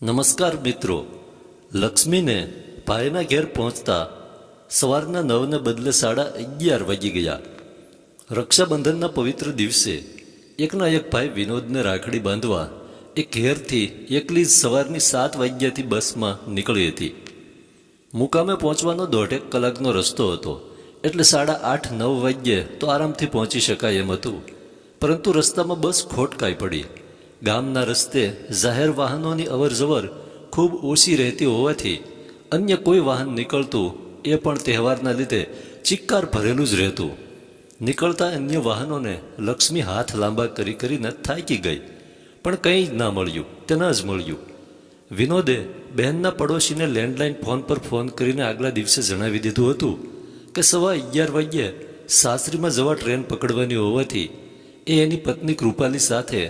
નમસ્કાર મિત્રો. લક્ષ્મીને ભાઈના ઘેર પહોંચતા સવારના 9ને બદલે 11:30 વાગી ગયા. રક્ષાબંધનના પવિત્ર દિવસે એકના એક ભાઈ વિનોદને રાખડી બાંધવા એ ઘેરથી એકલી જ સવારની 7 વાગ્યાથી બસમાં નીકળી હતી. મુકામે પહોંચવાનો 1.5 કલાકનો રસ્તો હતો, એટલે 8:30-9 વાગ્યે તો આરામથી પહોંચી શકાય એમ હતું. પરંતુ રસ્તામાં બસ ખોટકાઈ પડી. ગામના રસ્તે જાહેર વાહનોની અવરજવર ખૂબ ઓછી રહેતી હોવાથી અન્ય કોઈ વાહન નીકળતું એ પણ તહેવારના લીધે ચિક્કાર ભરેલું જ રહેતું. નીકળતા અન્ય વાહનોને લક્ષ્મી હાથ લાંબા કરીને થાકી ગઈ, પણ કંઈ જ ના મળ્યું તે ન જ મળ્યું. વિનોદે બહેનના પડોશીને લેન્ડલાઇન ફોન પર ફોન કરીને આગલા દિવસે જણાવી દીધું હતું કે 11:15 વાગ્યે સાસરીમાં જવા ટ્રેન પકડવાની હોવાથી એ એની પત્ની કૃપાલી સાથે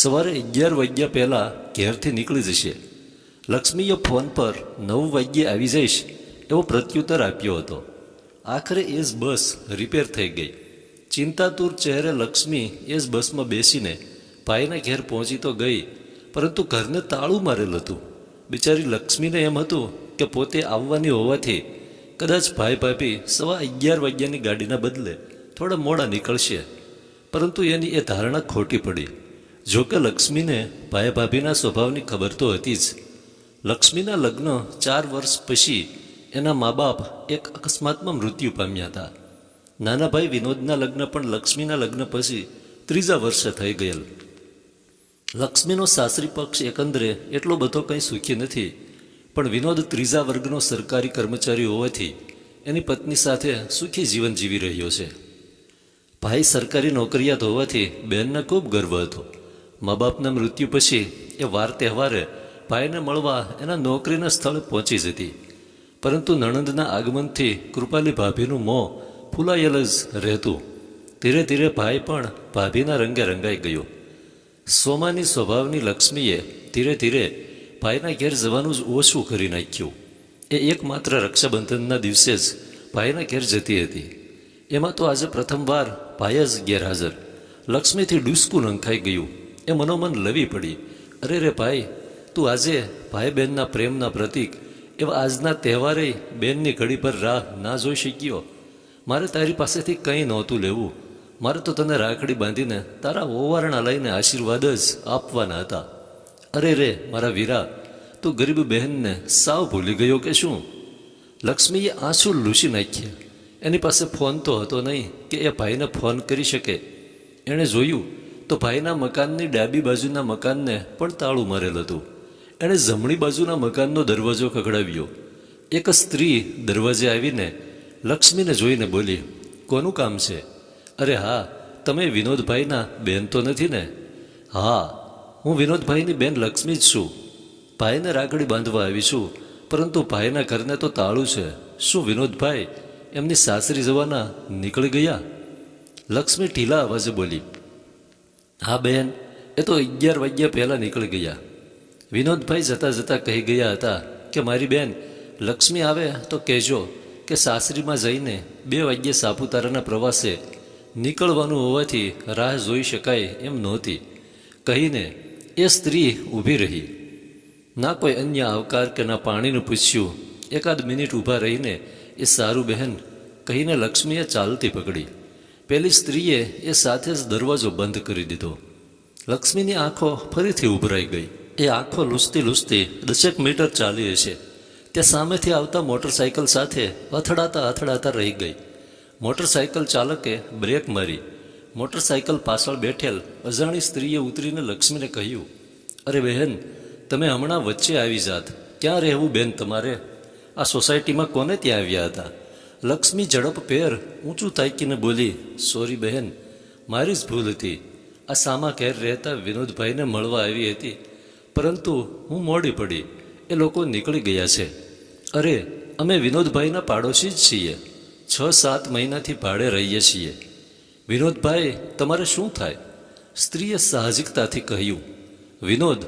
સવારે 11 વાગ્યા પહેલાં ઘેરથી નીકળી જશે. લક્ષ્મીએ ફોન પર 9 વાગ્યે આવી જઈશ એવો પ્રત્યુત્તર આપ્યો હતો. આખરે એ જ બસ રિપેર થઈ ગઈ. ચિંતાતુર ચહેરે લક્ષ્મી એ જ બસમાં બેસીને ભાઈના ઘેર પહોંચી તો ગઈ, પરંતુ ઘરને તાળું મારેલ હતું. બિચારી લક્ષ્મીને એમ હતું કે પોતે આવવાની હોવાથી કદાચ ભાઈ ભાભી 11:15 વાગ્યાની ગાડીના બદલે થોડા મોડા નીકળશે, પરંતુ એની એ ધારણા ખોટી પડી. જોકે લક્ષ્મીને ભાઈ ભાભીના સ્વભાવની ખબર તો હતી જ. લક્ષ્મીના લગ્ન 4 વર્ષ પછી એના મા બાપ એક અકસ્માતમાં મૃત્યુ પામ્યા હતા. નાના ભાઈ વિનોદના લગ્ન પણ લક્ષ્મીના લગ્ન પછી 3જા વર્ષે થઈ ગયેલ. લક્ષ્મીનો સાસરી પક્ષ એકંદરે એટલો બધો કંઈ સુખી નથી, પણ વિનોદ 3જા વર્ગનો સરકારી કર્મચારી હોવાથી એની પત્ની સાથે સુખી જીવન જીવી રહ્યો છે. ભાઈ સરકારી નોકરિયાત હોવાથી બહેનને ખૂબ ગર્વ હતો. મા બાપના મૃત્યુ પછી એ વાર તહેવારે ભાઈને મળવા એના નોકરીના સ્થળે પહોંચી જતી, પરંતુ નણંદના આગમનથી કૃપાલી ભાભીનું મોં ફૂલાયેલ જ રહેતું. ધીરે ધીરે ભાઈ પણ ભાભીના રંગે રંગાઈ ગયો. સોમાની સ્વભાવની લક્ષ્મીએ ધીરે ધીરે ભાઈના ઘેર જવાનું જ ઓછું કરી નાખ્યું. એ એકમાત્ર રક્ષાબંધનના દિવસે જ ભાઈના ઘેર જતી હતી. એમાં તો આજે પ્રથમવાર ભાઈ જ ગેરહાજર. લક્ષ્મીથી ડૂસકું નંખાઈ ગયું. એ મનોમન લવી પડી. અરે રે ભાઈ, તું આજે ભાઈ બહેનના પ્રેમના પ્રતીક એવા આજના તહેવારે બહેનની ઘડી પર રાહ ના જોઈ શક્યો. મારે તારી પાસેથી કંઈ નહોતું લેવું. મારે તો તને રાખડી બાંધીને તારા ઓવારણા લઈને આશીર્વાદ જ આપવાના હતા. અરે રે મારા વીરા, તું ગરીબ બહેનને સાવ ભૂલી ગયો કે શું? લક્ષ્મીએ આંસુ લૂછી નાખ્યા. એની પાસે ફોન તો હતો નહીં કે એ ભાઈને ફોન કરી શકે. એણે જોયું તો ભાઈના મકાનની ડાબી બાજુના મકાનને પણ તાળું મારેલ હતું. એણે જમણી બાજુના મકાનનો દરવાજો ખખડાવ્યો. એક સ્ત્રી દરવાજે આવીને લક્ષ્મીને જોઈને બોલી, કોનું કામ છે? અરે હા, તમે વિનોદભાઈના બેન તો નથી ને? હા, હું વિનોદભાઈની બેન લક્ષ્મી જ છું. ભાઈને રાખડી બાંધવા આવી છું, પરંતુ ભાઈના ઘરને તો તાળું છે. શું વિનોદભાઈ એમની સાસરી જવાના નીકળી ગયા? લક્ષ્મી ઢીલા અવાજે બોલી, હા બહેન, એ તો 11 વાગ્યા પહેલાં નીકળી ગયા. વિનોદભાઈ જતાં જતાં કહી ગયા હતા કે મારી બેન લક્ષ્મી આવે તો કહેજો કે સાસરીમાં જઈને 2 વાગ્યે સાપુતારાના પ્રવાસે નીકળવાનું હોવાથી રાહ જોઈ શકાય એમ નહોતી. કહીને એ સ્ત્રી ઊભી રહી. ના કોઈ અન્ય આવકાર કે ના પાણીનું પૂછ્યું. એકાદ મિનિટ ઊભા રહીને એ સારું બહેન કહીને લક્ષ્મીએ ચાલતી પકડી. પેલી સ્ત્રીએ એ સાથે જ દરવાજો બંધ કરી દીધો. લક્ષ્મીની આંખો ફરીથી ઉભરાઈ ગઈ. એ આંખો લૂછતી લૂછતી 10 મીટર ચાલી હશે ત્યાં સામેથી આવતા મોટરસાઇકલ સાથે અથડાતા રહી ગઈ. મોટરસાઇકલ ચાલકે બ્રેક મારી. મોટરસાઇકલ પાછળ બેઠેલ અજાણી સ્ત્રીએ ઉતરીને લક્ષ્મીને કહ્યું, અરે બહેન, તમે હમણાં વચ્ચે આવી જાત. ક્યાં રહેવું બેન તમારે? આ સોસાયટીમાં કોને ત્યાં આવ્યા હતા? લક્ષ્મી ઝડપભેર ઊંચું તાકીને બોલી, સોરી બહેન, મારી જ ભૂલ હતી. આ સામા ઘેર રહેતા વિનોદભાઈને મળવા આવી હતી, પરંતુ હું મોડી પડી. એ લોકો નીકળી ગયા છે. અરે, અમે વિનોદભાઈના પાડોશી જ છીએ. 6-7 મહિનાથી ભાડે રહીએ છીએ. વિનોદભાઈ તમારે શું થાય? સ્ત્રીએ સાહજિકતાથી કહ્યું, વિનોદ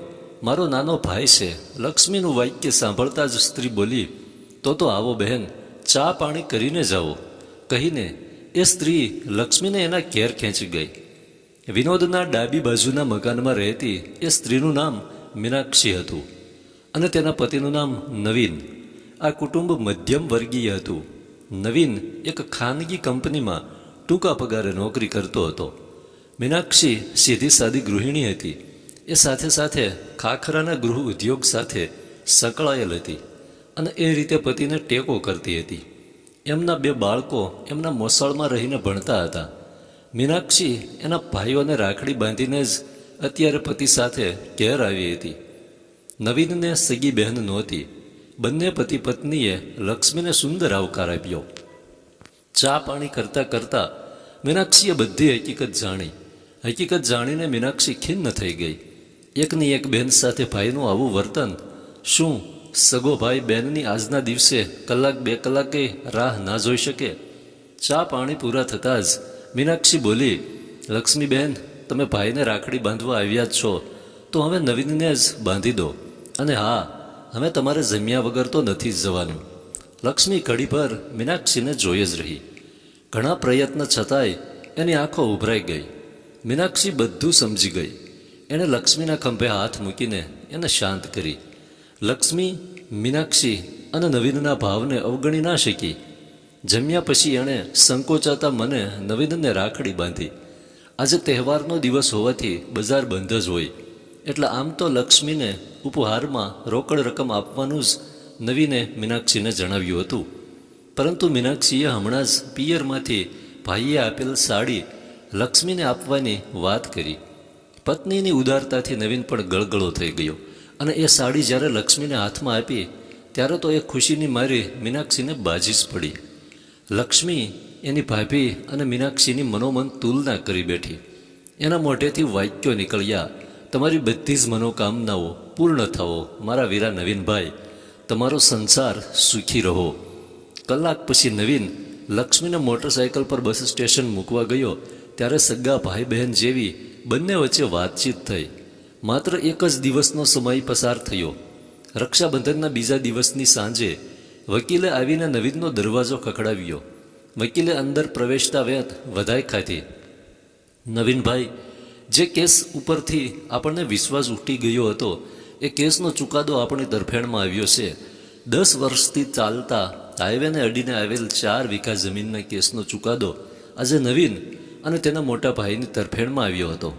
મારો નાનો ભાઈ છે. લક્ષ્મીનું વાક્ય સાંભળતા જ સ્ત્રી બોલી, તો આવો બહેન, ચા પાણી કરીને જાઓ. કહીને એ સ્ત્રી લક્ષ્મીને એના ઘેર ખેંચી ગઈ. વિનોદના ડાબી બાજુના મકાનમાં રહેતી એ સ્ત્રીનું નામ મીનાક્ષી હતું. અને તેના પતિનું નામ નવીન. આ કુટુંબ મધ્યમ વર્ગીય હતું. નવીન એક ખાનગી કંપનીમાં ટૂંકા પગારે નોકરી કરતો હતો. મીનાક્ષી સીધી સાદી ગૃહિણી હતી. એ સાથે સાથે ખાખરાના ગૃહ ઉદ્યોગ સાથે સંકળાયેલ હતી અને એ રીતે પતિને ટેકો કરતી હતી. એમના 2 બાળકો એમના મોસાળમાં રહીને ભણતા હતા. મીનાક્ષી એના ભાઈઓને રાખડી બાંધીને જ અત્યારે પતિ સાથે ઘેર આવી હતી. નવીનને સગી બહેન નહોતી. બંને પતિ પત્નીએ લક્ષ્મીને સુંદર આવકાર આપ્યો. ચા પાણી કરતાં કરતાં મીનાક્ષીએ બધી હકીકત જાણી. હકીકત જાણીને મીનાક્ષી ખિન્ન થઈ ગઈ. એકની એક બહેન સાથે ભાઈનું આવું વર્તન! શું સગો ભાઈ બહેનની આજના દિવસે 1-2 કલાકે રાહ ના જોઈ શકે? ચા પાણી પૂરા થતાં જ મીનાક્ષી બોલી, લક્ષ્મીબહેન, તમે ભાઈને રાખડી બાંધવા આવ્યા જ છો તો હવે નવીનને જ બાંધી દો. અને હા, હવે તમારે જમ્યા વગર તો નથી જ જવાનું. લક્ષ્મી ઘડી પર મીનાક્ષીને જોઈ જ રહી. ઘણા પ્રયત્ન છતાંય એની આંખો ઉભરાઈ ગઈ. મીનાક્ષી બધું સમજી ગઈ. એણે લક્ષ્મીના ખંભે હાથ મૂકીને એને શાંત કરી. લક્ષ્મી મીનાક્ષી અને નવીનના ભાવને અવગણી ના શકી. જમ્યા પછી એણે સંકોચાતા મને નવીનને રાખડી બાંધી. આજે તહેવારનો દિવસ હોવાથી બજાર બંધ જ હોય એટલે આમ તો લક્ષ્મીને ઉપહારમાં રોકડ રકમ આપવાનું જ નવીને મીનાક્ષીને જણાવ્યું હતું. પરંતુ મીનાક્ષીએ હમણાં જ પિયરમાંથી ભાઈએ આપેલ સાડી લક્ષ્મીને આપવાની વાત કરી. પત્નીની ઉદારતાથી નવીન પણ ગળગળો થઈ ગયો અને એ સાડી જ્યારે લક્ષ્મીને હાથમાં આપી ત્યારે તો એ ખુશીની મારી મીનાક્ષીને બાજી જ પડી. લક્ષ્મી એની ભાભી અને મીનાક્ષીની મનોમન તુલના કરી બેઠી. એના મોઢેથી વાક્યો નીકળ્યા, તમારી બધી જ મનોકામનાઓ પૂર્ણ થવો મારા વીરા નવીનભાઈ. તમારો સંસાર સુખી રહો. કલાક પછી નવીન લક્ષ્મીને મોટરસાઇકલ પર બસ સ્ટેશન મૂકવા ગયો ત્યારે સગા ભાઈ બહેન જેવી બંને વચ્ચે વાતચીત થઈ. માત્ર એક જ દિવસનો સમય પસાર થયો. રક્ષાબંધનના બીજા દિવસની સાંજે વકીલે આવીને નવીનનો દરવાજો ખખડાવ્યો. વકીલે અંદર પ્રવેશતા વેત વધાઈ ખાધી. નવીનભાઈ, જે કેસ ઉપરથી આપણને વિશ્વાસ ઉઠી ગયો હતો એ કેસનો ચુકાદો આપણી તરફેણમાં આવ્યો છે. 10 વર્ષથી ચાલતા હાઈવેને અડીને આવેલ 4 વીઘા જમીનના કેસનો ચુકાદો આજે નવીન અને તેના મોટા ભાઈની તરફેણમાં આવ્યો હતો.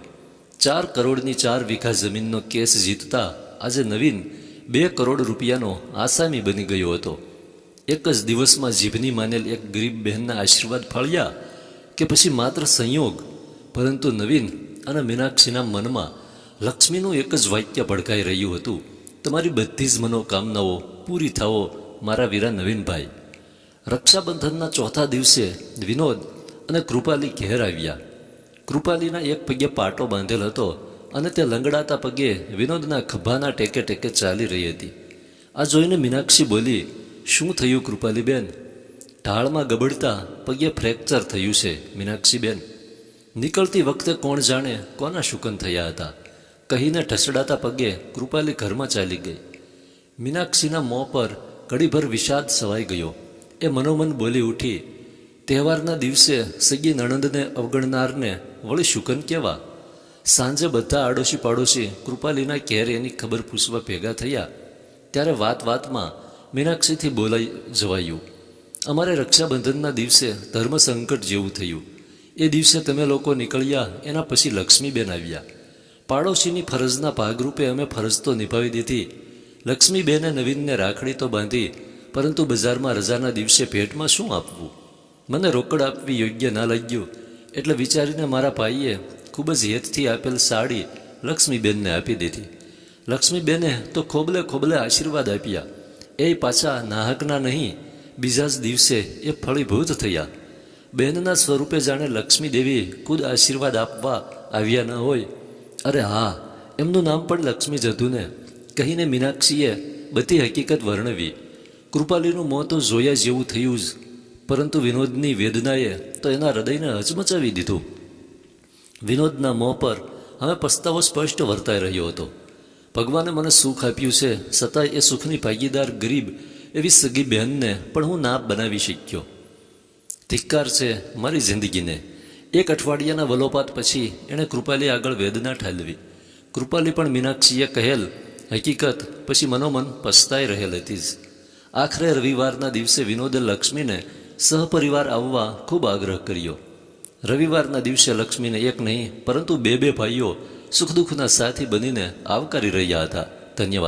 4 કરોડની 4 વીઘા જમીનનો કેસ જીતતા આજે નવીન 2 કરોડ રૂપિયાનો આસામી બની ગયો હતો. એક જ દિવસમાં જીભની માનેલ એક ગરીબ બહેનના આશીર્વાદ ફળ્યા કે પછી માત્ર સંયોગ? પરંતુ નવીન અને મીનાક્ષીના મનમાં લક્ષ્મીનું એક જ વાક્ય ભડકાઈ રહ્યું હતું, તમારી બધી જ મનોકામનાઓ પૂરી થાઓ મારા વીરા નવીનભાઈ. રક્ષાબંધનના ચોથા દિવસે વિનોદ અને કૃપાલી ઘેર આવ્યા. કૃપાલીના એક પગે પાટો બાંધેલ હતો અને તે લંગડાતા પગે વિનોદના ખભાના ટેકે ટેકે ચાલી રહી હતી. આ જોઈને મીનાક્ષી બોલી, શું થયું કૃપાલીબેન? ઢાળમાં ગબડતા પગે ફ્રેક્ચર થયું છે મીનાક્ષીબેન. નીકળતી વખતે કોણ જાણે કોના શુકન થયા હતા કહીને ઢસડાતા પગે કૃપાલી ઘરમાં ચાલી ગઈ. મીનાક્ષીના મોં પર ઘડીભર વિષાદ સવાઈ ગયો. એ મનોમન બોલી ઉઠી, તહેવારના દિવસે સગી નણંદને અવગણનારને વળી શુકન કહેવા? સાંજે બધા આડોશી પાડોશી કૃપાલીના ઘેર એની ખબર પૂછવા ભેગા થયા ત્યારે વાત વાતમાં મીનાક્ષીથી બોલાઈ જવાયું, અમારે રક્ષાબંધનના દિવસે ધર્મસંકટ જેવું થયું. એ દિવસે તમે લોકો નીકળ્યા એના પછી લક્ષ્મીબેન આવ્યા. પાડોશીની ફરજના ભાગરૂપે અમે ફરજ તો નિભાવી દીધી. લક્ષ્મીબેને નવીનને રાખડી તો બાંધી, પરંતુ બજારમાં રજાના દિવસે ભેટમાં શું આપવું? મને રોકડ આપવી યોગ્ય ના લાગ્યું એટલે વિચારીને મારા ભાઈએ ખૂબ જ હેતથી આપેલ સાડી લક્ષ્મીબેનને આપી દીધી. લક્ષ્મીબેને તો ખોબલે ખોબલે આશીર્વાદ આપ્યા. એ પાછા નાહકના નહીં, બીજા જ દિવસે એ ફળીભૂત થયા. બહેનના સ્વરૂપે જાણે લક્ષ્મી દેવી ખુદ આશીર્વાદ આપવા આવ્યા ન હોય. અરે હા, એમનું નામ પણ લક્ષ્મી જ હતું ને, કહીને મીનાક્ષીએ બધી હકીકત વર્ણવી. કૃપાલીનું મોં તો જોયા જેવું થયું જ, પરંતુ વિનોદની વેદનાએ તો એના હૃદયને હચમચાવી દીધું. વિનોદના મોં પર હવે પસ્તાવો સ્પષ્ટ વર્તાઈ રહ્યો હતો. ભગવાને મને સુખ આપ્યું છે, છતાંય એ સુખની ભાગીદાર ગરીબ એવી સગી બહેનને પણ હું ના બનાવી શક્યો. ધિક્કાર છે મારી જિંદગીને. એક અઠવાડિયાના વલોપાત પછી એણે કૃપાલી આગળ વેદના ઠાલવી. કૃપાલી પણ મીનાક્ષીએ કહેલ હકીકત પછી મનોમન પસ્તાઈ રહેલ હતી જ. આખરે રવિવારના દિવસે વિનોદે લક્ષ્મીને સહપરિવાર આવવા ખૂબ આગ્રહ કર્યો. રવિવારના દિવસે લક્ષ્મીને એક નહીં પરંતુ બે ભાઈઓ સુખ દુઃખના સાથી બનીને આવકારી રહ્યા હતા. ધન્યવાદ.